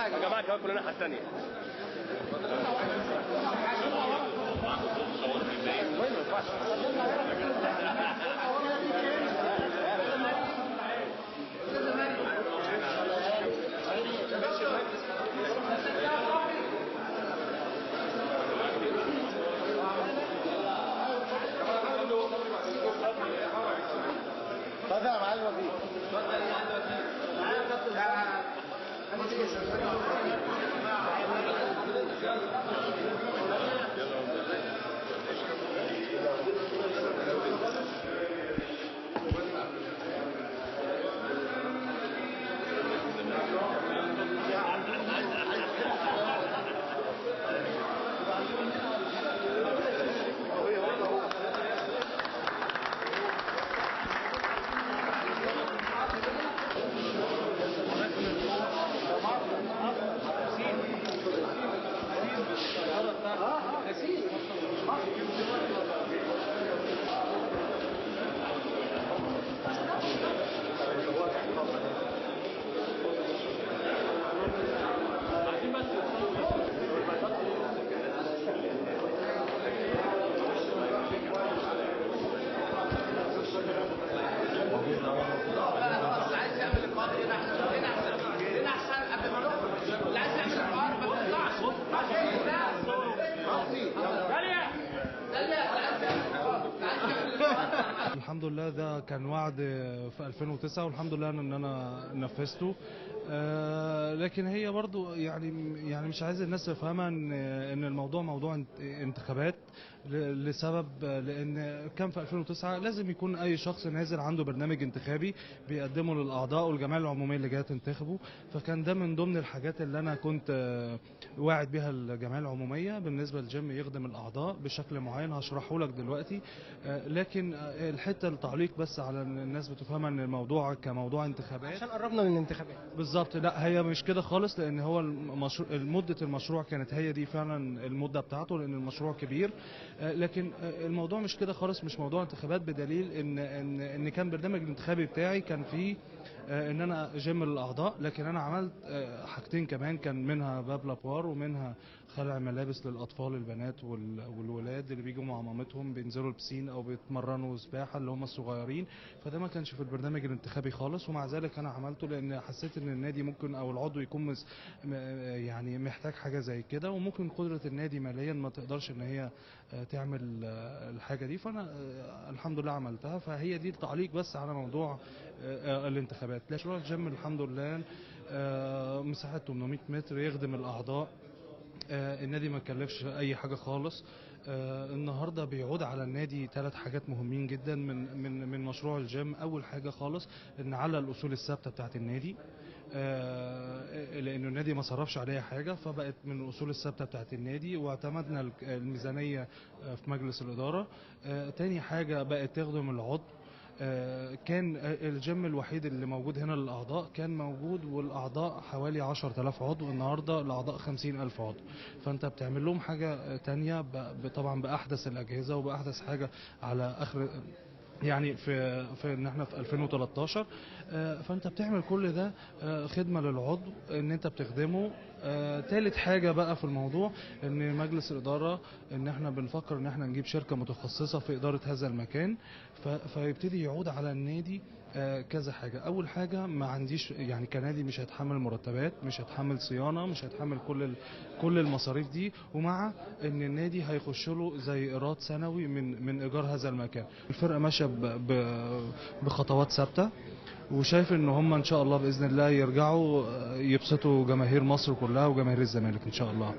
يا جماعه كمان كلنا الناحيه الثانيه. اتفضل يا معالي الوزير. اتفضل يا معالي الوزير. معايا يا كابتن. الحمد لله ده كان وعد في 2009 والحمد لله ان انا نفذته. لكن هي برضو يعني مش عايز الناس تفهمها ان الموضوع موضوع انتخابات، لسبب لان كان في 2009 لازم يكون اي شخص نازل عنده برنامج انتخابي بيقدمه للاعضاء والجمعيه العموميه اللي جايه تنتخبه. فكان ده من ضمن الحاجات اللي انا كنت واعد بها الجمعيه العموميه بالنسبه للجيم يخدم الاعضاء بشكل معين هشرحه لك دلوقتي. لكن الحته التعليق بس على الناس بتفهمها ان الموضوع كموضوع انتخابات عشان قربنا من الانتخابات بالظبط. لا هي مش كده خالص، لان هو مده المشروع كانت هي دي فعلا المده بتاعته لان المشروع كبير. لكن الموضوع مش كده خالص، مش موضوع انتخابات، بدليل ان كان برنامج الانتخابي بتاعي كان فيه ان انا جيم للاعضاء. لكن انا عملت حاجتين كمان، كان منها باب لابوار ومنها خلع ملابس للاطفال البنات والولاد اللي بيجوا مع مامتهم بينزلوا البسين او بيتمرنوا سباحه اللي هم الصغيرين. فده ما كانش في البرنامج الانتخابي خالص، ومع ذلك انا عملته لان حسيت ان النادي ممكن او العضو يكون يعني محتاج حاجه زي كده، وممكن قدره النادي ماليا ما تقدرش ان هي تعمل الحاجه دي. فانا الحمد لله عملتها. فهي دي التعليق بس على موضوع الانتخابات. مشروع الجيم الحمد لله مساحة 800 متر يخدم الأعضاء. النادي ما كلفش اي حاجه خالص. النهارده بيعود على النادي 3 حاجات مهمين جدا من مشروع الجيم. اول حاجه خالص ان على الاصول الثابته بتاعت النادي، لانه النادي ما صرفش عليها حاجه، فبقت من الاصول الثابته بتاعت النادي، واعتمدنا الميزانيه في مجلس الاداره. تاني حاجه بقت تخدم العضو. كان الجيم الوحيد اللي موجود هنا للأعضاء كان موجود، والأعضاء حوالي 10,000 عضو. النهاردة الأعضاء 50,000 عضو. فأنت بتعمل لهم حاجة تانية طبعا بأحدث الأجهزة وبأحدث حاجة على آخر، يعني في ان احنا في 2013. فانت بتعمل كل ده خدمه للعضو، ان انت بتخدمه. تالت حاجه بقى في الموضوع ان مجلس الاداره، ان احنا بنفكر ان احنا نجيب شركه متخصصه في اداره هذا المكان، فيبتدي يعود على النادي كذا حاجه. اول حاجه، ما عنديش يعني كنادي مش هيتحمل مرتبات، مش هيتحمل صيانه، مش هيتحمل كل المصاريف دي، ومع ان النادي هيخش له زي ايراد سنوي من ايجار هذا المكان. الفرقه ماشيه بخطوات ثابته، وشايف ان هم ان شاء الله باذن الله يرجعوا يبسطوا جماهير مصر كلها وجماهير الزمالك ان شاء الله.